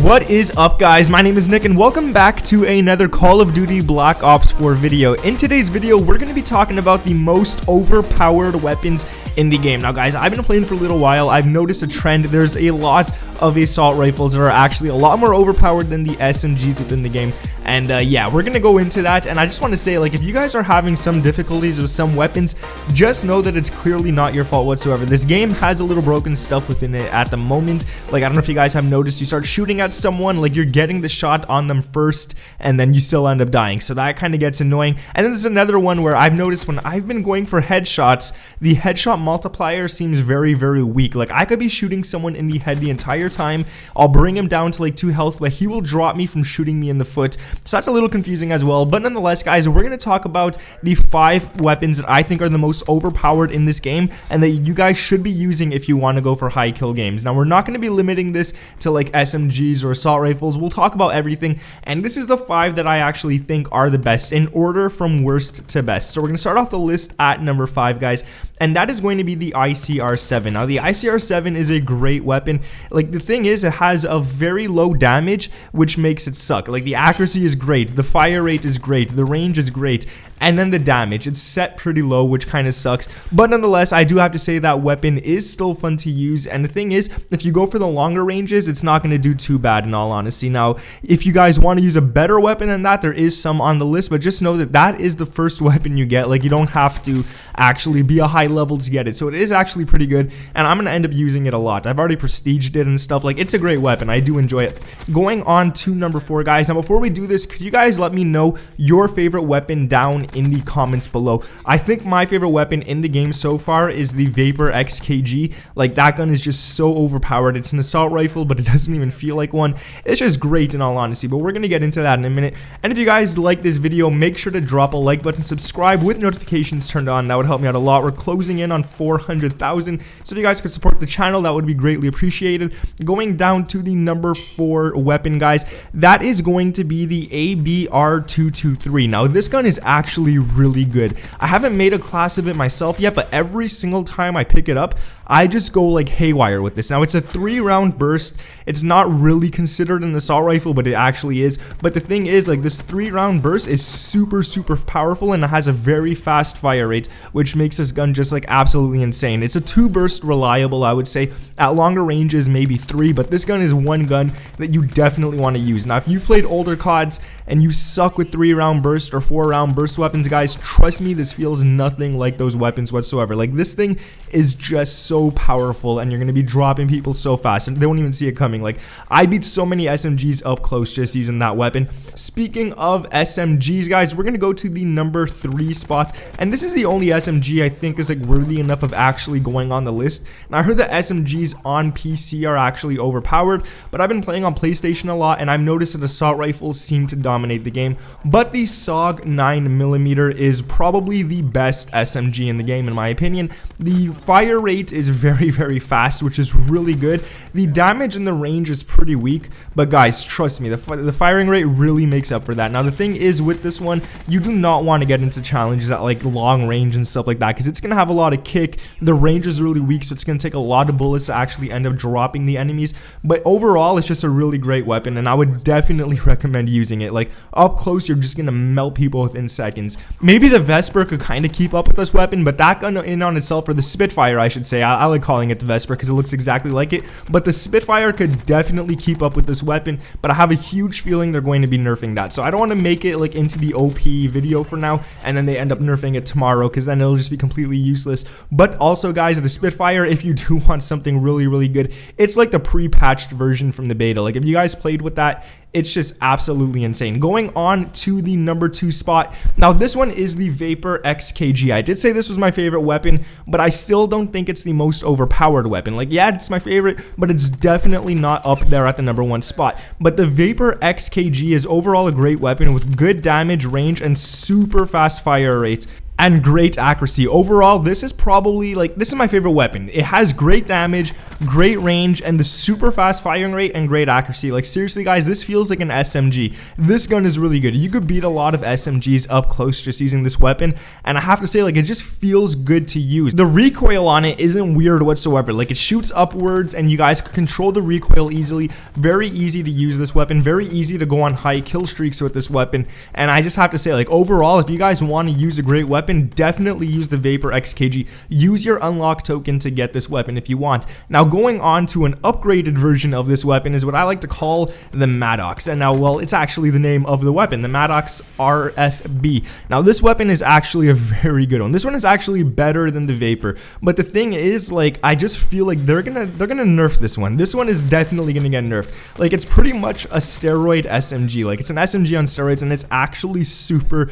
What is up, guys? My name is Nick and welcome back to another Call of Duty Black Ops 4 video. In today's video, we're going to be talking about the most overpowered weapons in the game. Now guys, I've been playing for a little while. I've noticed a trend. There's a lot of assault rifles that are actually a lot more overpowered than the SMGs within the game. And yeah, we're going to go into that. And I just want to say, like, if you guys are having some difficulties with some weapons, just know that it's clearly not your fault whatsoever. This game has a little broken stuff within it at the moment. Like, I don't know if you guys have noticed, you start shooting at someone, like you're getting the shot on them first and then you still end up dying, so that kind of gets annoying. And then there's another one where I've noticed when I've been going for headshots, the headshot multiplier seems very weak. Like, I could be shooting someone in the head the entire time, I'll bring him down to like 2 health, but he will drop me from shooting me in the foot, so that's a little confusing as well. But nonetheless, guys, we're going to talk about the 5 weapons that I think are the most overpowered in this game and that you guys should be using if you want to go for high kill games. Now, we're not going to be limiting this to like SMGs or assault rifles. We'll talk about everything, and this is the 5 that I actually think are the best in order from worst to best. So we're going to start off the list at number 5, guys, and that is going to be the ICR-7. Now, the ICR-7 is a great weapon. Like, the thing is, it has a very low damage, which makes it suck. Like, the accuracy is great, the fire rate is great, the range is great, and then the damage, it's set pretty low, which kind of sucks. But nonetheless, I do have to say that weapon is still fun to use. And the thing is, if you go for the longer ranges, it's not going to do too bad, in all honesty. Now, if you guys want to use a better weapon than that, there is some on the list, but just know that that is the first weapon you get. Like, you don't have to actually be a high level to get it, so it is actually pretty good, and I'm going to end up using it a lot. I've already prestiged it and stuff. Like, it's a great weapon, I do enjoy it. Going on to number 4, guys. Now, before we do this, could you guys let me know your favorite weapon down in the comments below? I think my favorite weapon in the game so far is the Vapor XKG. Like, that gun is just so overpowered. It's an assault rifle, but it doesn't even feel like one. It's just great, in all honesty, but we're gonna get into that in a minute. And if you guys like this video, make sure to drop a like button, subscribe with notifications turned on. That would help me out a lot. We're closing in on 400,000, so if you guys could support the channel, that would be greatly appreciated. Going down to the number 4 weapon, guys, that is going to be the ABR-223. Now, this gun is actually really good. I haven't made a class of it myself yet, but every single time I pick it up, I just go like haywire with this. Now, it's a 3-round burst. It's not really considered an assault rifle, but it actually is. But the thing is, like, this 3-round burst is super powerful, and it has a very fast fire rate, which makes this gun just like absolutely insane. It's a 2-burst reliable, I would say. At longer ranges, maybe 3, but this gun is one gun that you definitely want to use. Now, if you've played older CODs and you suck with 3-round burst or 4-round burst weapons, guys, trust me, this feels nothing like those weapons whatsoever. Like, this thing is just so powerful, and you're going to be dropping people so fast and they won't even see it coming. Like, I beat so many SMGs up close just using that weapon. Speaking of SMGs, guys, we're going to go to the number 3 spot, and this is the only SMG I think is like worthy enough of actually going on the list. And I heard that SMGs on PC are actually overpowered, but I've been playing on PlayStation a lot, and I've noticed that assault rifles seem to dominate the game. But the SOG 9mm is probably the best SMG in the game, in my opinion. The fire rate is very fast, which is really good. The damage and the range is pretty weak, but guys, trust me, the firing rate really makes up for that. Now, the thing is, with this one, you do not want to get into challenges at like long range and stuff like that, because it's going to have a lot of kick. The range is really weak, so it's going to take a lot of bullets to actually end up dropping the enemies. But overall, it's just a really great weapon, and I would definitely recommend using it. Like, up close, you're just going to melt people within seconds. Maybe the Vesper could kind of keep up with this weapon, but that gun in on itself, or the Spitfire, I should say, I like calling it the Vesper because it looks exactly like it, but the Spitfire could definitely keep up with this weapon. But I have a huge feeling they're going to be nerfing that, so I don't want to make it like into the OP video for now and then they end up nerfing it tomorrow, because then it'll just be completely useless. But also, guys, the Spitfire, if you do want something really good, it's like the pre-patched version from the beta. Like, if you guys played with that, it's just absolutely insane. Going on to the number 2 spot. Now, this one is the Vapor XKG. I did say this was my favorite weapon, but I still don't think it's the most overpowered weapon. Like, yeah, it's my favorite, but it's definitely not up there at the number 1 spot. But the Vapor XKG is overall a great weapon with good damage, range, and super fast fire rates. and great accuracy. Overall, this is probably like, this is my favorite weapon. It has great damage, great range, and the super fast firing rate and great accuracy. Like seriously guys, this feels like an SMG. This gun is really good. You could beat a lot of SMGs up close just using this weapon, and I have to say, like, it just feels good to use. The recoil on it isn't weird whatsoever. Like, it shoots upwards and you guys can control the recoil easily. Very easy to use this weapon, very easy to go on high kill streaks with this weapon. And I just have to say, like, overall, if you guys want to use a great weapon, definitely use the Vapor XKG. Use your unlock token to get this weapon if you want. Now, going on to an upgraded version of this weapon is what I like to call the Maddox. And now, well, it's actually the name of the weapon, the Maddox RFB. Now, this weapon is actually a very good one. This one is actually better than the Vapor. But the thing is, like, I just feel like they're gonna nerf this one. This one is definitely gonna get nerfed. Like, it's pretty much a steroid SMG. Like, it's an SMG on steroids, and it's actually super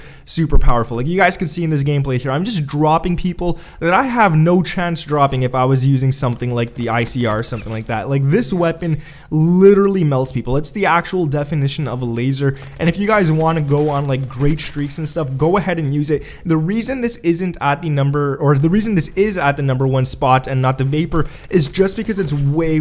powerful. Like, you guys can see in this gameplay here, I'm just dropping people that I have no chance dropping if I was using something like the ICR or something like that. Like, this weapon literally melts people. It's the actual definition of a laser. And if you guys want to go on like great streaks and stuff, go ahead and use it. The reason this isn't at the number, or the reason this is at the #1 spot and not the Vapor, is just because it's way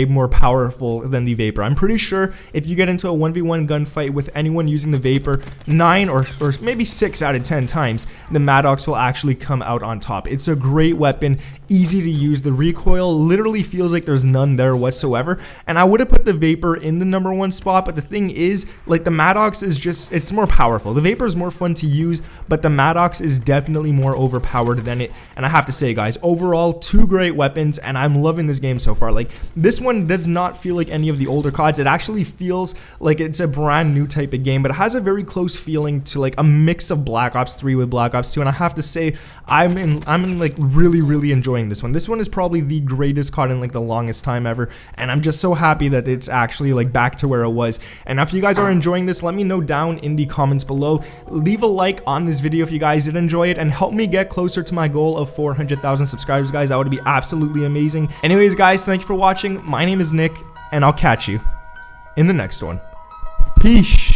more powerful than the Vapor. I'm pretty sure if you get into a 1v1 gunfight with anyone using the Vapor, 9 or maybe 6 out of 10 times, the Maddox will actually come out on top. It's a great weapon, easy to use. The recoil literally feels like there's none there whatsoever. And I would have put the Vapor in the #1 spot, but the thing is, like, the Maddox is just, it's more powerful. The Vapor is more fun to use, but the Maddox is definitely more overpowered than it. And I have to say, guys, overall, 2 great weapons, and I'm loving this game so far. Like, this one does not feel like any of the older CODs. It actually feels like it's a brand new type of game, but it has a very close feeling to like a mix of Black Ops 3 with Black Ops 2. And I have to say, I'm in like really enjoying this one. This one is probably the greatest COD in like the longest time ever, and I'm just so happy that it's actually like back to where it was. And if you guys are enjoying this, let me know down in the comments below. Leave a like on this video if you guys did enjoy it, and help me get closer to my goal of 400,000 subscribers, guys. That would be absolutely amazing. Anyways, guys, thank you for watching. My name is Nick, and I'll catch you in the next one. Peace.